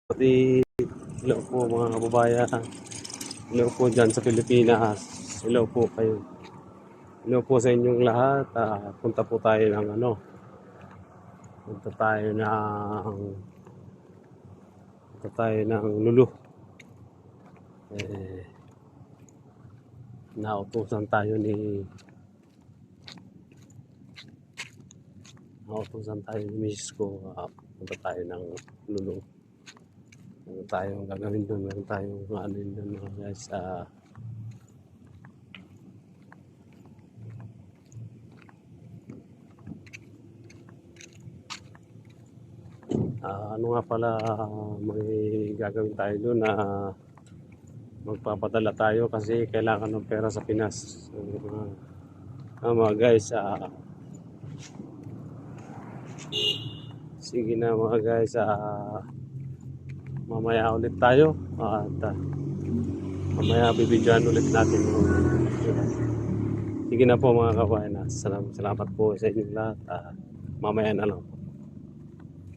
Pati hello po mga kababayan. Hello po dyan sa Pilipinas. Hello po kayo. Hello po sa inyong lahat. Punta po tayo ng punta tayo ng Lulu. Nautusan tayo ni Miss ko. Punta tayo ng Lulu. Meron tayong gagawin doon. Meron tayong doon mga guys. Ano nga pala, may gagawin tayo doon na magpapadala tayo kasi kailangan ng pera sa Pinas. Mga guys, sige na mga guys, mamaya ulit tayo at mamaya bibidyoan ulit natin. Sige na po mga kabayan. Salamat po sa inyong lahat. Mamaya na lang.